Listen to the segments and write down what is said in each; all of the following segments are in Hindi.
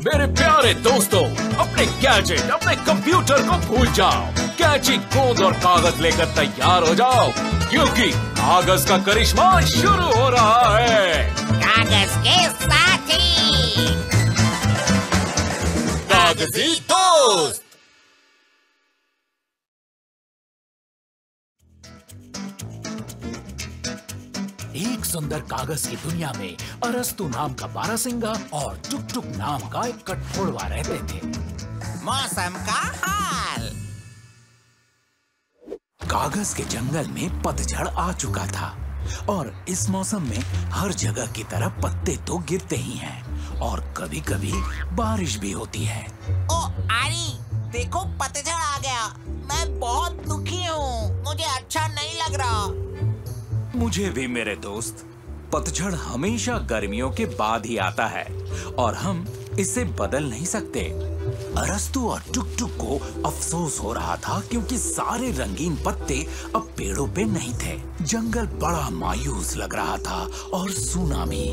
मेरे प्यारे दोस्तों, अपने गैजेट, अपने कंप्यूटर को भूल जाओ। कैंची, गोंद और कागज लेकर तैयार हो जाओ, क्योंकि कागज का करिश्मा शुरू हो रहा है। कागज के साथी, कागजी दोस्त। एक सुंदर कागज की दुनिया में अरस्तु नाम का बारहसिंगा और टुक टुक नाम का एक कठफोड़वा रहते थे। मौसम का हाल। कागज के जंगल में पतझड़ आ चुका था और इस मौसम में हर जगह की तरह पत्ते तो गिरते ही हैं और कभी-कभी बारिश भी होती है। ओ आरी, देखो पतझड़ आ गया। मैं बहुत दुखी हूँ, मुझे अच्छा नहीं लग रहा। मुझे भी मेरे दोस्त। पतझड़ हमेशा गर्मियों के बाद ही आता है और हम इसे बदल नहीं सकते। अरस्तु और टुक टुक को अफसोस हो रहा था क्योंकि सारे रंगीन पत्ते अब पेड़ों पे नहीं थे। जंगल बड़ा मायूस लग रहा था और सूना भी।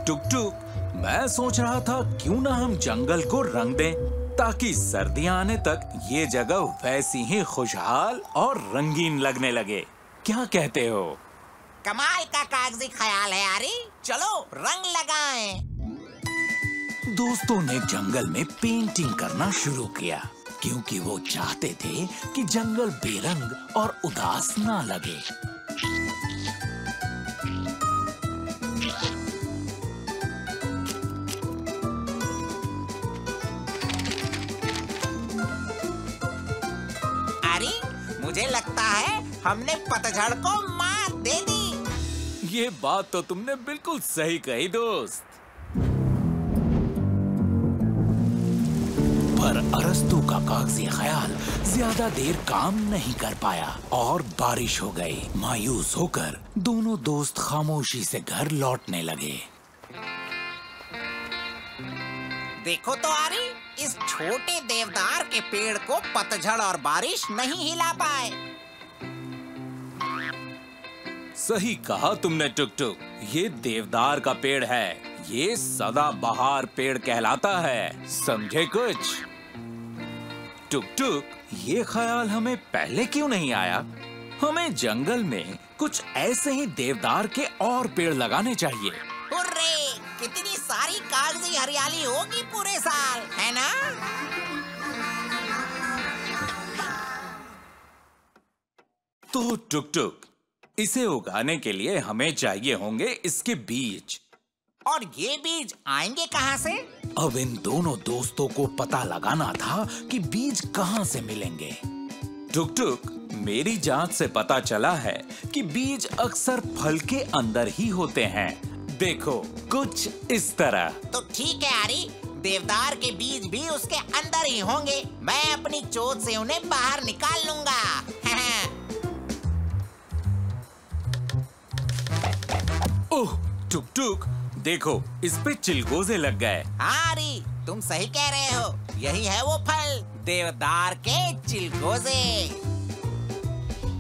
टुक टुक, मैं सोच रहा था क्यों ना हम जंगल को रंग दें ताकि सर्दियां आने तक ये जगह वैसी ही खुशहाल और रंगीन लगने लगे। क्या कहते हो? कमाल का कागजी ख्याल है आरी, चलो रंग लगाएं। दोस्तों ने जंगल में पेंटिंग करना शुरू किया क्योंकि वो चाहते थे कि जंगल बेरंग और उदास ना लगे। आरी, मुझे लगता है हमने पतझड़ को मात दे दी। ये बात तो तुमने बिल्कुल सही कही दोस्त। पर अरस्तु का कागजी ख्याल ज्यादा देर काम नहीं कर पाया और बारिश हो गई। मायूस होकर दोनों दोस्त खामोशी से घर लौटने लगे। देखो तो आरी, इस छोटे देवदार के पेड़ को पतझड़ और बारिश नहीं हिला पाए। सही कहा तुमने टुक टुक, ये देवदार का पेड़ है। ये सदाबहार पेड़ कहलाता है, समझे कुछ? टुक टुक, ये ख्याल हमें पहले क्यों नहीं आया? हमें जंगल में कुछ ऐसे ही देवदार के और पेड़ लगाने चाहिए। हुर्रे! कितनी सारी कागजी हरियाली होगी पूरे साल, है ना? तो टुक टुक, इसे उगाने के लिए हमें चाहिए होंगे इसके बीज। और ये बीज आएंगे कहाँ से? अब इन दोनों दोस्तों को पता लगाना था कि बीज कहाँ से मिलेंगे। टुक टुक, मेरी जांच से पता चला है कि बीज अक्सर फल के अंदर ही होते हैं। देखो, कुछ इस तरह। तो ठीक है आरी, देवदार के बीज भी उसके अंदर ही होंगे। मैं अपनी चोट से उन्हें बाहर निकाल लूंगा। ओह टुक टुक, देखो इस पे चिलगोजे लग गए। आरी, तुम सही कह रहे हो, यही है वो फल, देवदार के चिलगोजे।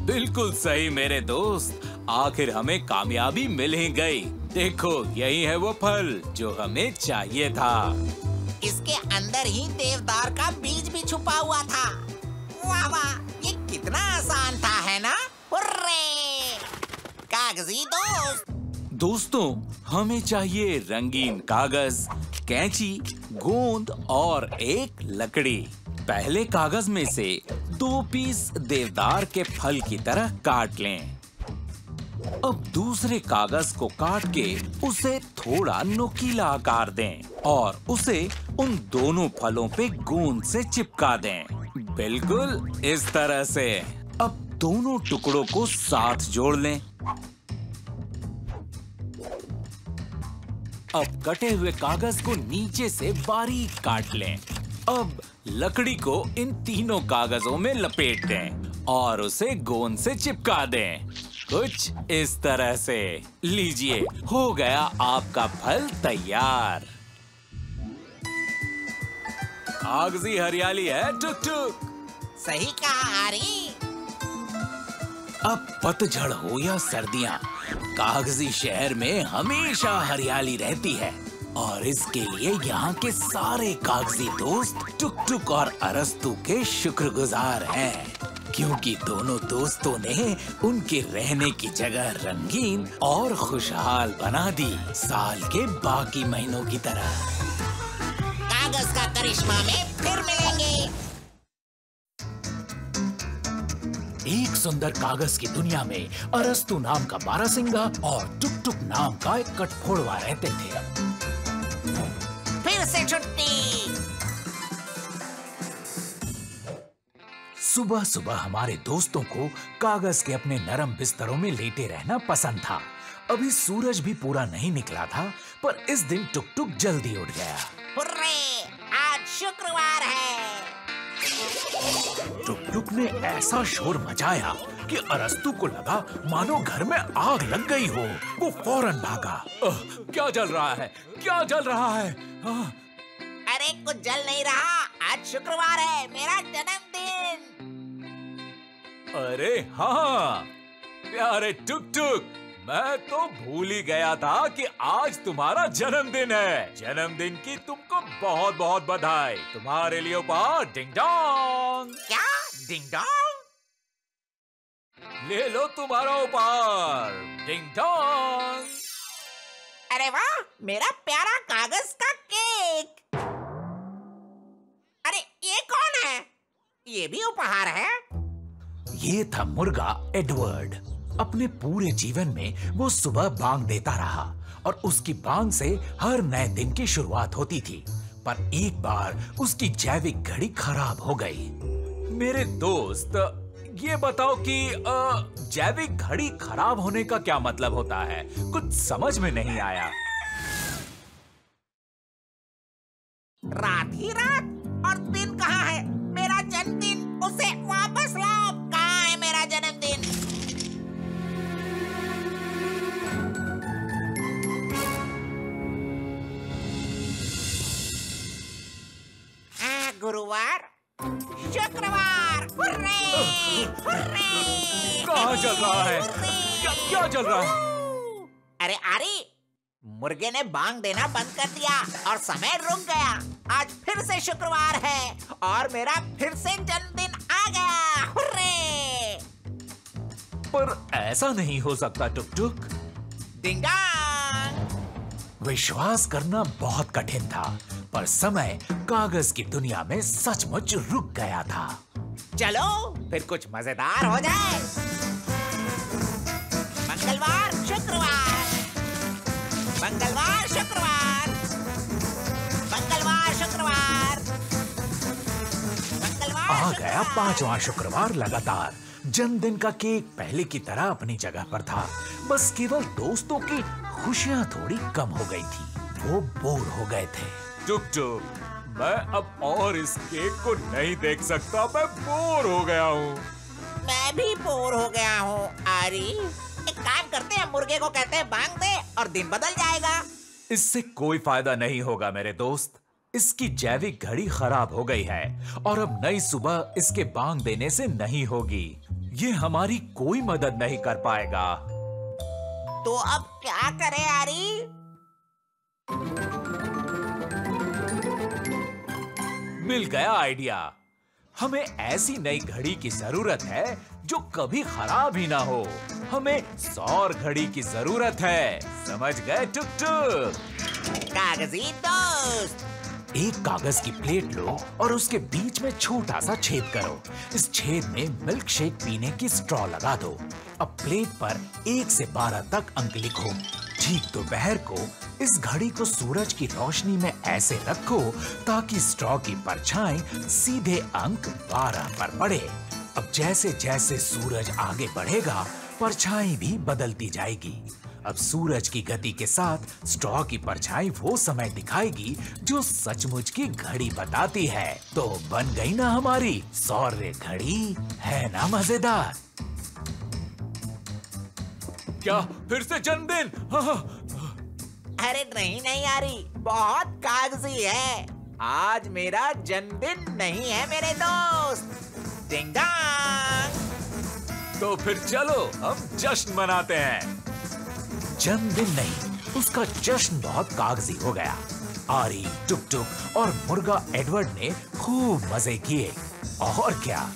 बिल्कुल सही मेरे दोस्त, आखिर हमें कामयाबी मिल ही गई। देखो, यही है वो फल जो हमें चाहिए था। इसके अंदर ही देवदार का बीज भी छुपा हुआ था। वाह वाह, ये कितना आसान था, है ना? हुर्रे! कागजी दोस्त। दोस्तों, हमें चाहिए रंगीन कागज, कैंची, गोंद और एक लकड़ी। पहले कागज में से 2 पीस देवदार के फल की तरह काट लें। अब दूसरे कागज को काट के उसे थोड़ा नुकीला आकार दें और उसे उन दोनों फलों पे गोंद से चिपका दें। बिल्कुल इस तरह से। अब दोनों टुकड़ों को साथ जोड़ लें। अब कटे हुए कागज को नीचे से बारीक काट लें। अब लकड़ी को इन तीनों कागजों में लपेट दें और उसे गोंद से चिपका दें, कुछ इस तरह से। लीजिए, हो गया आपका फल तैयार। कागजी हरियाली है टुक टुक। सही कहा आरी। अब पतझड़ हो या सर्दियां, कागजी शहर में हमेशा हरियाली रहती है और इसके लिए यहाँ के सारे कागजी दोस्त टुक टुक और अरस्तु के शुक्रगुजार हैं, क्योंकि दोनों दोस्तों ने उनके रहने की जगह रंगीन और खुशहाल बना दी, साल के बाकी महीनों की तरह। कागज का करिश्मा में फिर मिलेंगे। एक सुंदर कागज की दुनिया में अरस्तु नाम का बारहसिंगा और टुक टुक नाम का एक कठफोड़वा रहते थे। फिर से छुट्टी। सुबह सुबह हमारे दोस्तों को कागज के अपने नरम बिस्तरों में लेटे रहना पसंद था। अभी सूरज भी पूरा नहीं निकला था, पर इस दिन टुक टुक जल्दी उठ गया। हुर्रे, आज शुक्रवार है। टुक टुक ने ऐसा शोर मचाया कि अरस्तु को लगा मानो घर में आग लग गई हो। वो फौरन भागा। क्या जल रहा है? क्या जल रहा है? अरे कुछ जल नहीं रहा, आज शुक्रवार है, मेरा जन्मदिन। अरे हाँ, प्यारे टुक टुक, मैं तो भूल ही गया था कि आज तुम्हारा जन्मदिन है। जन्मदिन की तुमको बहुत बहुत बधाई। तुम्हारे लिए उपहार डिंग डोंग। क्या? Ding dong? ले लो तुम्हारा उपहार डिंग डोंग। अरे वाह, मेरा प्यारा कागज का केक। अरे ये कौन है? ये भी उपहार है? ये था मुर्गा एडवर्ड। अपने पूरे जीवन में वो सुबह बांग देता रहा और उसकी बांग से हर नए दिन की शुरुआत होती थी। पर एक बार उसकी जैविक घड़ी खराब हो गई। मेरे दोस्त, ये बताओ कि जैविक घड़ी खराब होने का क्या मतलब होता है? कुछ समझ में नहीं आया। रात ही रात और दिन कहाँ है? मेरा जन्मदिन, उसे वापस लाओ। कहाँ है मेरा जन्मदिन? गुरुवार, शुक्रवार, हुर्रे, हुर्रे, कहाँ चल रहा है? क्या चल रहा है? अरे आरी, मुर्गे ने बांग देना बंद कर दिया और समय रुक गया। आज फिर से शुक्रवार है और मेरा फिर से जन्मदिन आ गया। हुर्रे! पर ऐसा नहीं हो सकता टुक टुक। Ding dong. विश्वास करना बहुत कठिन था, पर समय कागज की दुनिया में सचमुच रुक गया था। चलो फिर कुछ मजेदार हो जाए। मंगलवार, शुक्रवार, मंगलवार, शुक्रवार, मंगलवार, शुक्रवार, मंगलवार। आ गया पांचवा शुक्रवार लगातार। जन्मदिन का केक पहले की तरह अपनी जगह पर था, बस केवल दोस्तों की खुशियां थोड़ी कम हो गई थी। वो बोर हो गए थे। टुक टुक, मैं अब और इस केक को नहीं देख सकता। मैं बोर हो गया हूँ। मैं भी बोर हो गया हूँ आरी। एक काम करते हैं, मुर्गे को कहते हैं बांग दे और दिन बदल जाएगा। इससे कोई फायदा नहीं होगा मेरे दोस्त। इसकी जैविक घड़ी खराब हो गई है और अब नई सुबह इसके बांग देने से नहीं होगी। ये हमारी कोई मदद नहीं कर पाएगा। तो अब क्या करें आरी? मिल गया आइडिया। हमें ऐसी नई घड़ी की जरूरत है जो कभी खराब ही ना हो। हमें सौर घड़ी की जरूरत है। समझ गए टुक टुक? कागजी दोस्त, एक कागज की प्लेट लो और उसके बीच में छोटा सा छेद करो। इस छेद में मिल्क शेक पीने की स्ट्रॉ लगा दो। अब प्लेट पर 1 से 12 तक अंक लिखो। ठीक दोपहर को इस घड़ी को सूरज की रोशनी में ऐसे रखो ताकि स्ट्रॉ की परछाई सीधे अंक 12 पर पड़े। अब जैसे जैसे सूरज आगे बढ़ेगा, परछाई भी बदलती जाएगी। अब सूरज की गति के साथ स्ट्रॉ की परछाई वो समय दिखाएगी जो सचमुच की घड़ी बताती है। तो बन गई ना हमारी सौर घड़ी। है ना मजेदार? क्या फिर से जन्मदिन? अरे नहीं नहीं यारी, बहुत कागजी है। आज मेरा जन्मदिन नहीं है मेरे दोस्त। तो फिर चलो हम जश्न मनाते हैं। जन्मदिन नहीं, उसका जश्न बहुत कागजी हो गया। आरी, टुक टुक और मुर्गा एडवर्ड ने खूब मजे किए। और क्या,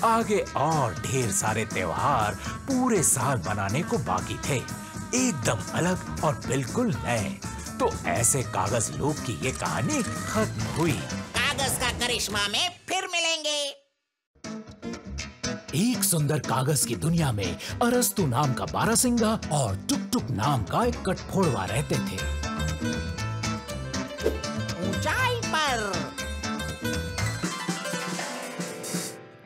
आगे और ढेर सारे त्योहार पूरे साल मनाने को बाकी थे, एकदम अलग और बिल्कुल नए। तो ऐसे कागज लोग की ये कहानी खत्म हुई। कागज का करिश्मा में फिर मिलेंगे। एक सुंदर कागज की दुनिया में अरस्तु नाम का बारहसिंगा और टुक टुक नाम का एक कठफोड़वा रहते थे। ऊंचाई पर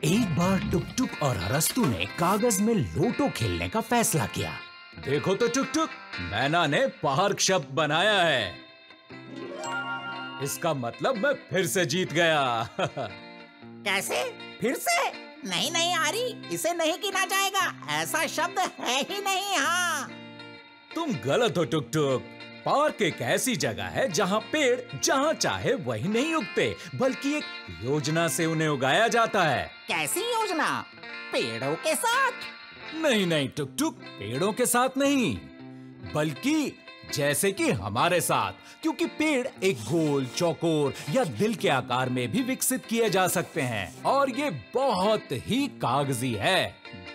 एक बार टुक टुक और अरस्तु ने कागज में लोटो खेलने का फैसला किया। देखो तो टुक टुक, मैना ने पार्क शब्द बनाया है। इसका मतलब मैं फिर से जीत गया। कैसे? फिर से? नहीं नहीं आरी, इसे नहीं गिना जाएगा, ऐसा शब्द है ही नहीं। हाँ, तुम गलत हो टुक टुक। पार्क एक ऐसी जगह है जहाँ पेड़ जहाँ चाहे वही नहीं उगते, बल्कि एक योजना से उन्हें उगाया जाता है। कैसी योजना? पेड़ों के साथ? नहीं नहीं टुक टुक, पेड़ों के साथ नहीं, बल्कि जैसे कि हमारे साथ, क्योंकि पेड़ एक गोल, चौकोर या दिल के आकार में भी विकसित किए जा सकते हैं और ये बहुत ही कागजी है।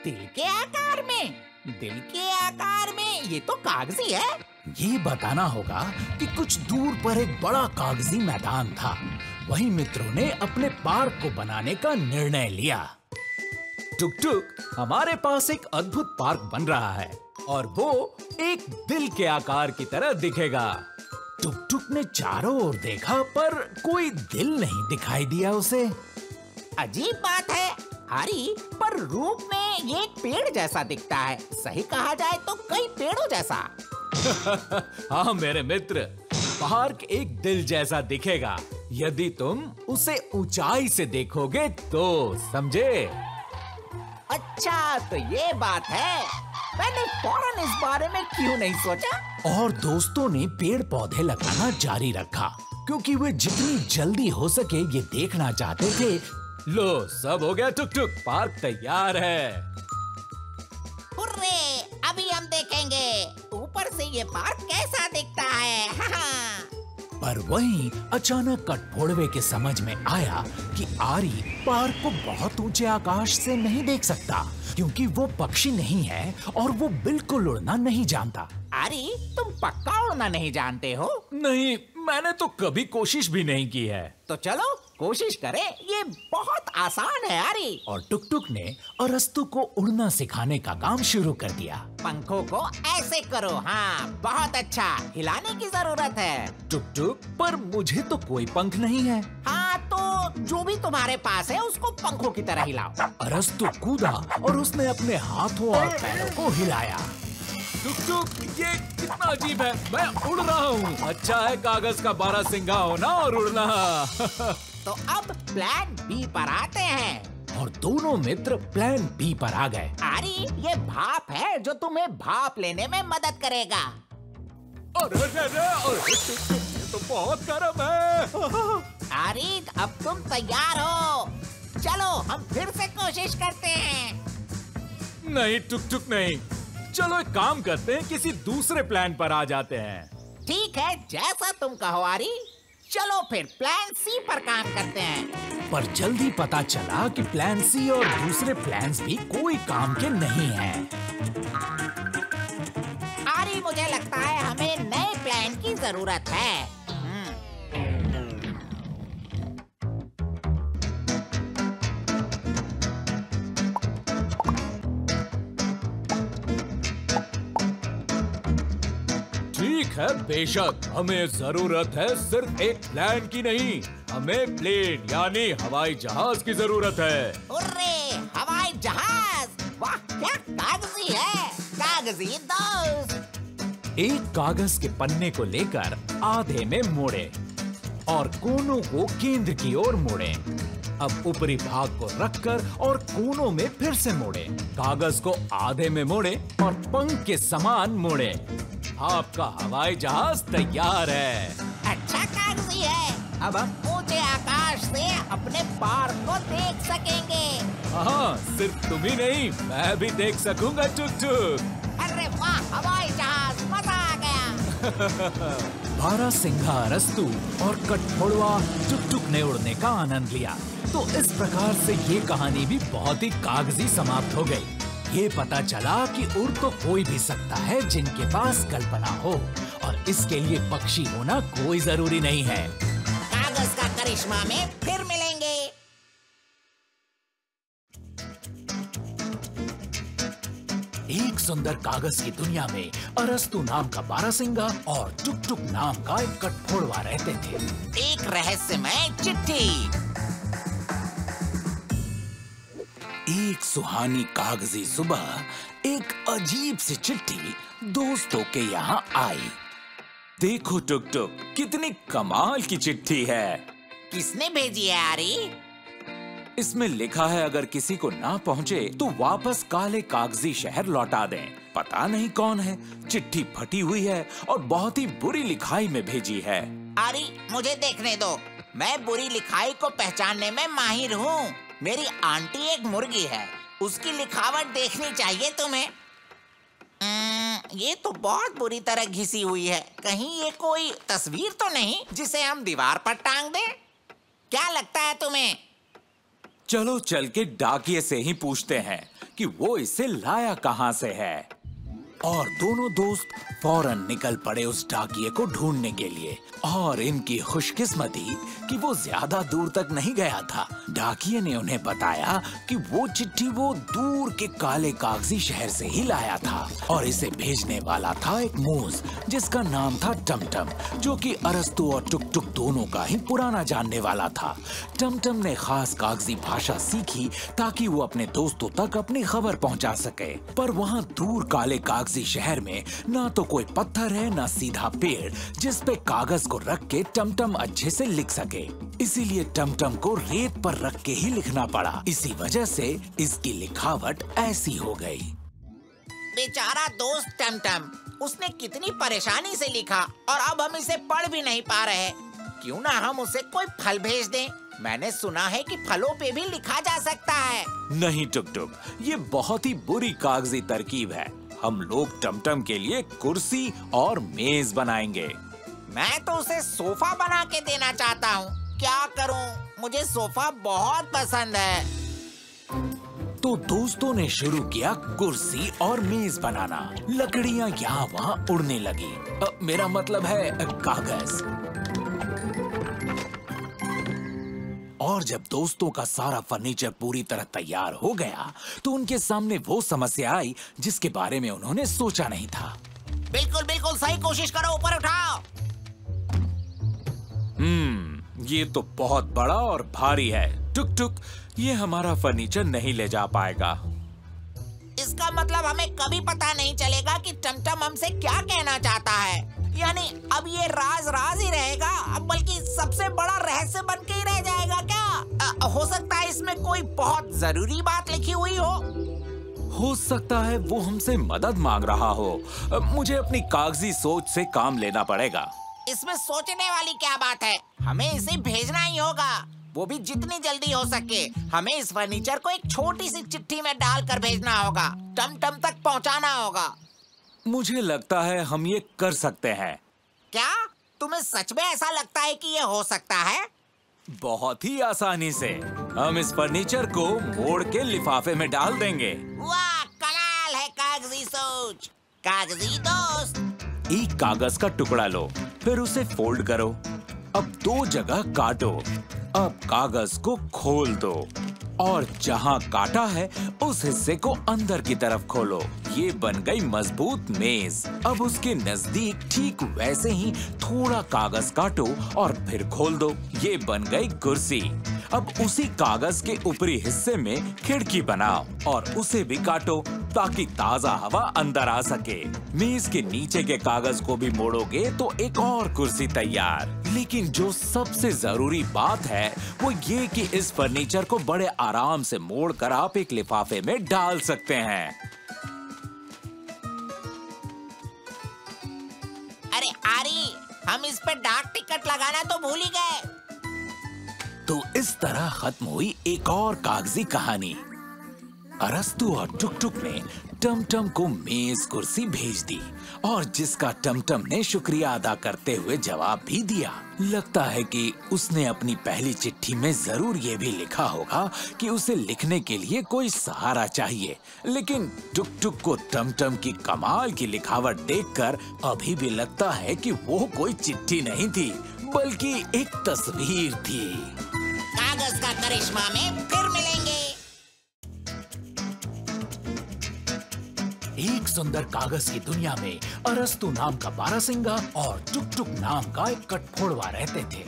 दिल के आकार में? दिल के आकार में? ये तो कागजी है। ये बताना होगा कि कुछ दूर पर एक बड़ा कागजी मैदान था। वहीं मित्रों ने अपने पार्क को बनाने का निर्णय लिया। टुक टुक, हमारे पास एक अद्भुत पार्क बन रहा है और वो एक दिल के आकार की तरह दिखेगा। टुक टुक ने चारों ओर देखा पर कोई दिल नहीं दिखाई दिया उसे। अजीब बात है आरी, पर रूप में ये एक पेड़ जैसा दिखता है। सही कहा जाए तो कई पेड़ों जैसा। हाँ मेरे मित्र, पार्क एक दिल जैसा दिखेगा यदि तुम उसे ऊंचाई से देखोगे तो, समझे? अच्छा तो ये बात है, मैंने फौरन इस बारे में क्यों नहीं सोचा। और दोस्तों ने पेड़ पौधे लगाना जारी रखा, क्योंकि वे जितनी जल्दी हो सके ये देखना चाहते थे। लो, सब हो गया टुक टुक, पार्क तैयार है। हुर्रे, अभी हम देखेंगे ऊपर से ये पार्क कैसा दिखता है। पर वहीं अचानक कठफोड़वे के समझ में आया कि आरी पार्क को बहुत ऊंचे आकाश से नहीं देख सकता, क्योंकि वो पक्षी नहीं है और वो बिल्कुल उड़ना नहीं जानता। आरी, तुम पक्का उड़ना नहीं जानते हो? नहीं, मैंने तो कभी कोशिश भी नहीं की है। तो चलो कोशिश करें, ये बहुत आसान है आरी। और टुक टुक ने अरस्तु को उड़ना सिखाने का काम शुरू कर दिया। पंखों को ऐसे करो, हाँ बहुत अच्छा, हिलाने की जरूरत है। टुक टुक, पर मुझे तो कोई पंख नहीं है। हाँ तो जो भी तुम्हारे पास है उसको पंखों की तरह हिलाओ। अरस्तु कूदा और उसने अपने हाथों और पैरों को हिलाया। टुक टुक, ये कितना अजीब है, मैं उड़ रहा हूँ। अच्छा है कागज का बारहसिंगा होना और उड़ना। तो अब प्लान बी पर आते हैं। और दोनों मित्र प्लान बी पर आ गए। आरी, ये भाप है जो तुम्हें भाप लेने में मदद करेगा। अरे ये तो बहुत गर्म है। आरी, अब तुम तैयार हो? चलो हम फिर से कोशिश करते हैं। नहीं टुक टुक नहीं, चलो एक काम करते हैं, किसी दूसरे प्लान पर आ जाते हैं। ठीक है, जैसा तुम कहो आरी। चलो फिर प्लान सी पर काम करते हैं। पर जल्दी पता चला कि प्लान सी और दूसरे प्लान्स भी कोई काम के नहीं हैं। आरी, मुझे लगता है हमें नए प्लान की जरूरत है। ठीक है, बेशक हमें जरूरत है सिर्फ एक प्लान की नहीं, हमें प्लेन यानी हवाई जहाज की जरूरत है। हुर्रे, हवाई जहाज! वाह, क्या कागजी है, कागजी दोस्त। एक कागज के पन्ने को लेकर आधे में मोड़े और कोनों को केंद्र की ओर मोड़े। अब ऊपरी भाग को रखकर और कोनों में फिर से मोड़े। कागज को आधे में मोड़े और पंख के समान मोड़े। आपका हवाई जहाज तैयार है। अच्छा कागजी है, अब हम ऊंचे आकाश से अपने पार्क को देख सकेंगे। हाँ, सिर्फ तुम ही नहीं, मैं भी देख सकूंगा टुक टुक। अरे वाह, हवाई जहाज, मजा आ गया। बारहसिंघा अरस्तु और कठफोड़वा टुक टुक ने उड़ने का आनंद लिया। तो इस प्रकार से ये कहानी भी बहुत ही कागजी समाप्त हो गई। ये पता चला कि उड़ तो कोई भी सकता है जिनके पास कल्पना हो, और इसके लिए पक्षी होना कोई जरूरी नहीं है। कागज का करिश्मा में फिर मिलेंगे। एक सुंदर कागज की दुनिया में अरस्तु नाम का बारहसिंघा और टुक टुक नाम का एक कठफोड़वा रहते थे। एक रहस्यमय चिट्ठी। एक सुहानी कागजी सुबह एक अजीब सी चिट्ठी दोस्तों के यहाँ आई। देखो टुक टुक, कितनी कमाल की चिट्ठी है। किसने भेजी है आरी? इसमें लिखा है अगर किसी को ना पहुँचे तो वापस काले कागजी शहर लौटा दें। पता नहीं कौन है। चिट्ठी फटी हुई है और बहुत ही बुरी लिखाई में भेजी है। आरी, मुझे देखने दो। मैं बुरी लिखाई को पहचानने में माहिर हूँ। मेरी आंटी एक मुर्गी है, उसकी लिखावट देखनी चाहिए तुम्हें। ये तो बहुत बुरी तरह घिसी हुई है। कहीं ये कोई तस्वीर तो नहीं जिसे हम दीवार पर टांग दें? क्या लगता है तुम्हें? चलो चल के डाकिये से ही पूछते हैं कि वो इसे लाया कहाँ से है। और दोनों दोस्त फौरन निकल पड़े उस डाकिये को ढूंढने के लिए। और इनकी खुशकिस्मती कि वो ज्यादा दूर तक नहीं गया था। डाकिये ने उन्हें बताया कि वो चिट्ठी वो दूर के काले कागजी शहर से ही लाया था, और इसे भेजने वाला था एक मूस जिसका नाम था टमटम, जो कि अरस्तु और टुक टुक दोनों का ही पुराना जानने वाला था। टमटम ने खास कागजी भाषा सीखी ताकि वो अपने दोस्तों तक अपनी खबर पहुंचा सके। पर वहाँ दूर काले कागजी शहर में ना तो कोई पत्थर है ना सीधा पेड़ जिस पे कागज को रख के टमटम अच्छे से लिख सके। इसीलिए टमटम को रेत पर रख के ही लिखना पड़ा। इसी वजह से इसकी लिखावट ऐसी हो गई। बेचारा दोस्त टमटम, उसने कितनी परेशानी से लिखा और अब हम इसे पढ़ भी नहीं पा रहे। क्यों ना हम उसे कोई फल भेज दें? मैंने सुना है कि फलों पे भी लिखा जा सकता है। नहीं टुक टुक, ये बहुत ही बुरी कागजी तरकीब है। हम लोग टमटम के लिए कुर्सी और मेज बनाएंगे। मैं तो उसे सोफा बना के देना चाहता हूँ। क्या करूँ? मुझे सोफा बहुत पसंद है। तो दोस्तों ने शुरू किया कुर्सी और मेज बनाना। लकड़ियाँ यहाँ वहाँ उड़ने लगी। मेरा मतलब है कागज। और जब दोस्तों का सारा फर्नीचर पूरी तरह तैयार हो गया तो उनके सामने वो समस्या आई जिसके बारे में उन्होंने सोचा नहीं था। बिल्कुल बिल्कुल सही, कोशिश करो, ऊपर उठाओ। ये तो बहुत बड़ा और भारी है। टुक टुक, ये हमारा फर्नीचर नहीं ले जा पाएगा। इसका मतलब हमें कभी पता नहीं चलेगा कि टमटम हमसे क्या कहना चाहता है। यानी अब ये राज राज ही रहेगा, अब बल्कि सबसे बड़ा रहस्य बन के ही रह जाएगा क्या? हो सकता है इसमें कोई बहुत जरूरी बात लिखी हुई हो सकता है वो हमसे मदद मांग रहा हो। मुझे अपनी कागजी सोच से काम लेना पड़ेगा। इसमें सोचने वाली क्या बात है? हमें इसे भेजना ही होगा, वो भी जितनी जल्दी हो सके। हमें इस फर्नीचर को एक छोटी सी चिट्ठी में डालकर भेजना होगा, टमटम तक पहुंचाना होगा। मुझे लगता है हम ये कर सकते हैं। क्या तुम्हें सच में ऐसा लगता है कि ये हो सकता है? बहुत ही आसानी से हम इस फर्नीचर को मोड़ के लिफाफे में डाल देंगे। वाह, कमाल है कागजी सोच। कागजी दोस्त, एक कागज का टुकड़ा लो, फिर उसे फोल्ड करो। अब 2 जगह काटो। अब कागज को खोल दो और जहां काटा है उस हिस्से को अंदर की तरफ खोलो। ये बन गई मजबूत मेज। अब उसके नजदीक ठीक वैसे ही थोड़ा कागज काटो और फिर खोल दो। ये बन गई कुर्सी। अब उसी कागज के ऊपरी हिस्से में खिड़की बनाओ और उसे भी काटो ताकि ताजा हवा अंदर आ सके। मेज के नीचे के कागज को भी मोड़ोगे तो एक और कुर्सी तैयार। लेकिन जो सबसे जरूरी बात है वो ये कि इस फर्नीचर को बड़े आराम से मोड़कर आप एक लिफाफे में डाल सकते हैं। अरे आरी, हम इस पे डाक टिकट लगाना तो भूल ही गए। तो इस तरह खत्म हुई एक और कागजी कहानी। अरस्तु और टुकटुक ने टमटम को मेज कुर्सी भेज दी और जिसका टमटम ने शुक्रिया अदा करते हुए जवाब भी दिया। लगता है कि उसने अपनी पहली चिट्ठी में जरूर ये भी लिखा होगा कि उसे लिखने के लिए कोई सहारा चाहिए, लेकिन टुकटुक को टमटम की कमाल की लिखावट देखकर अभी भी लगता है कि वो कोई चिट्ठी नहीं थी बल्कि एक तस्वीर थी। कागज का करिश्मा में फिर मिलेंगे। एक सुंदर कागज की दुनिया में अरस्तु नाम का बारहसिंगा और टुकटुक नाम का एक कठफोड़वा रहते थे।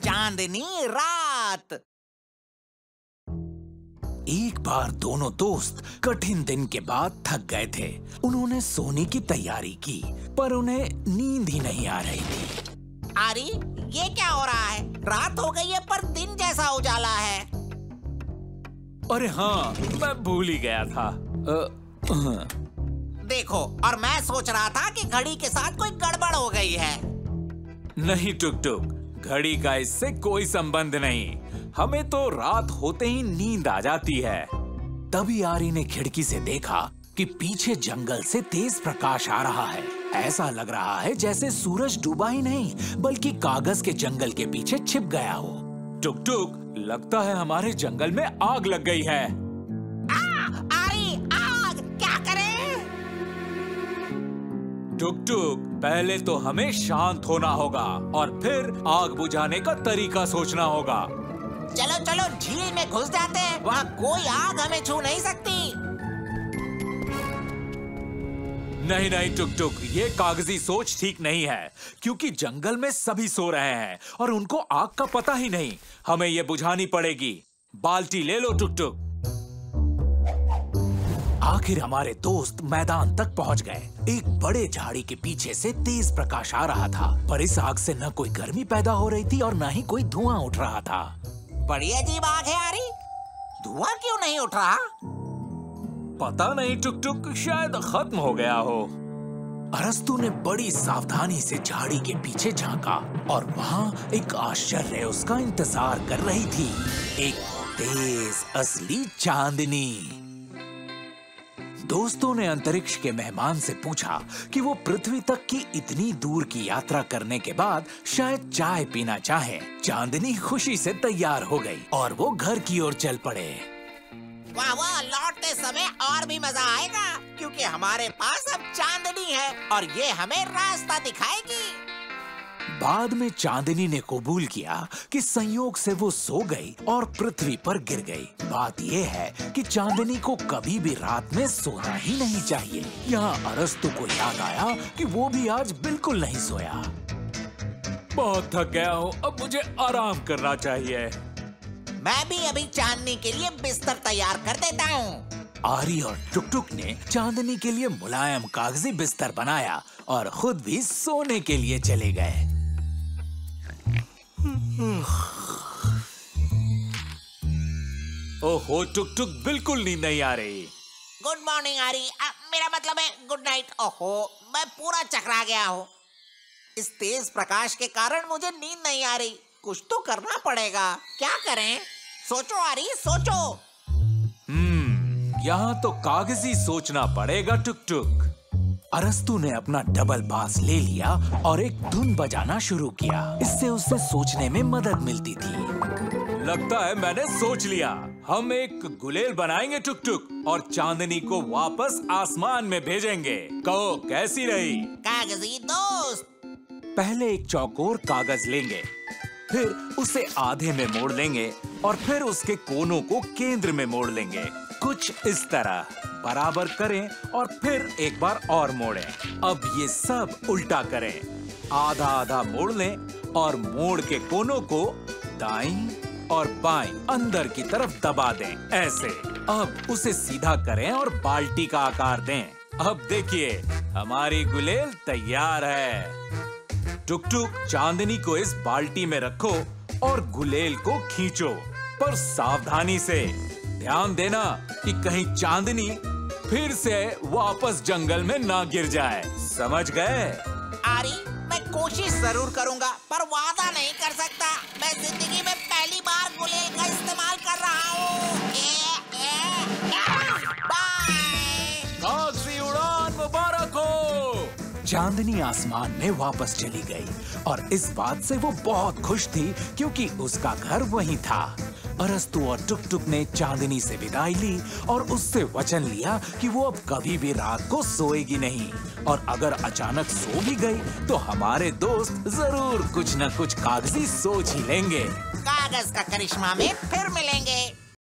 चांदनी रात। एक बार दोनों दोस्त कठिन दिन के बाद थक गए थे। उन्होंने सोने की तैयारी की पर उन्हें नींद ही नहीं आ रही थी। आरी, ये क्या हो रहा है? रात हो गई है पर दिन जैसा उजाला है। अरे हाँ, मैं भूल ही गया था। देखो, और मैं सोच रहा था कि घड़ी के साथ कोई गड़बड़ हो गई है। नहीं टुकटुक, घड़ी का इससे कोई संबंध नहीं। हमें तो रात होते ही नींद आ जाती है। तभी आरी ने खिड़की से देखा कि पीछे जंगल से तेज प्रकाश आ रहा है। ऐसा लग रहा है जैसे सूरज डूबा ही नहीं बल्कि कागज के जंगल के पीछे छिप गया हो। टुकटुक, लगता है हमारे जंगल में आग लग गई है। आरी, आग! क्या करें? टुकटुक, पहले तो हमें शांत होना होगा और फिर आग बुझाने का तरीका सोचना होगा। चलो चलो, झील में घुस जाते हैं। वहाँ कोई आग हमें छू नहीं सकती। नहीं नहीं टुकटुक, ये कागजी सोच ठीक नहीं है क्योंकि जंगल में सभी सो रहे हैं और उनको आग का पता ही नहीं। हमें ये बुझानी पड़ेगी। बाल्टी ले लो टुकटुक। आखिर हमारे दोस्त मैदान तक पहुंच गए। एक बड़े झाड़ी के पीछे से तेज प्रकाश आ रहा था पर इस आग से न कोई गर्मी पैदा हो रही थी और न ही कोई धुआं उठ रहा था। बड़ी अजीब आग है आरी। धुआं क्यों नहीं उठ रहा? पता नहीं टुकटुक, शायद खत्म हो गया हो। अरस्तु ने बड़ी सावधानी से झाड़ी के पीछे झांका और वहां एक आश्चर्य उसका इंतजार कर रही थी। एक तेज असली चांदनी। दोस्तों ने अंतरिक्ष के मेहमान से पूछा कि वो पृथ्वी तक की इतनी दूर की यात्रा करने के बाद शायद चाय पीना चाहे। चांदनी खुशी से तैयार हो गई और वो घर की ओर चल पड़े। वाह वाह, लौटते समय और भी मजा आएगा क्योंकि हमारे पास अब चांदनी है और ये हमें रास्ता दिखाएगी। बाद में चांदनी ने कबूल किया कि संयोग से वो सो गई और पृथ्वी पर गिर गई। बात यह है कि चांदनी को कभी भी रात में सोना ही नहीं चाहिए। यहाँ अरस्तु को याद आया कि वो भी आज बिल्कुल नहीं सोया। बहुत थक गया हूँ, अब मुझे आराम करना चाहिए। मैं भी अभी चांदनी के लिए बिस्तर तैयार कर देता हूँ। आरी और टुकटुक ने चांदनी के लिए मुलायम कागजी बिस्तर बनाया और खुद भी सोने के लिए चले गए। ओहो टुकटुक, बिल्कुल नींद नहीं आ रही। गुड मॉर्निंग आरी। मेरा मतलब है गुड नाइट। ओहो, मैं पूरा चकरा गया हूँ। इस तेज प्रकाश के कारण मुझे नींद नहीं आ रही। कुछ तो करना पड़ेगा। क्या करें? सोचो आरी, सोचो। यहाँ तो कागजी सोचना पड़ेगा टुकटुक। अरस्तु ने अपना डबल बास ले लिया और एक धुन बजाना शुरू किया। इससे उसे सोचने में मदद मिलती थी। लगता है मैंने सोच लिया। हम एक गुलेल बनाएंगे टुकटुक और चांदनी को वापस आसमान में भेजेंगे। कहो कैसी रही? कागजी दोस्त। पहले एक चौकोर कागज लेंगे, फिर उसे आधे में मोड़ लेंगे और फिर उसके कोनों को केंद्र में मोड़ लेंगे। कुछ इस तरह बराबर करें और फिर एक बार और मोड़ें। अब ये सब उल्टा करें। आधा आधा मोड़ लें और मोड़ के कोनों को दाईं और बाईं अंदर की तरफ दबा दें, ऐसे। अब उसे सीधा करें और बाल्टी का आकार दें। अब देखिए, हमारी गुलेल तैयार है। टुकटुक, चांदनी को इस बाल्टी में रखो और गुलेल को खींचो, पर सावधानी से। ध्यान देना कि कहीं चांदनी फिर से वापस जंगल में ना गिर जाए। समझ गए? आरी, मैं कोशिश जरूर करूंगा पर वादा नहीं कर सकता। मैं जिंदगी में पहली बार गुलेल का इस्तेमाल कर रहा हूँ। चांदनी आसमान में वापस चली गई और इस बात से वो बहुत खुश थी क्योंकि उसका घर वहीं था। अरस्तु और टुक टुक ने चांदनी से विदाई ली और उससे वचन लिया कि वो अब कभी भी रात को सोएगी नहीं, और अगर अचानक सो भी गई तो हमारे दोस्त जरूर कुछ न कुछ कागजी सोच ही लेंगे। कागज का करिश्मा में फिर मिलेंगे।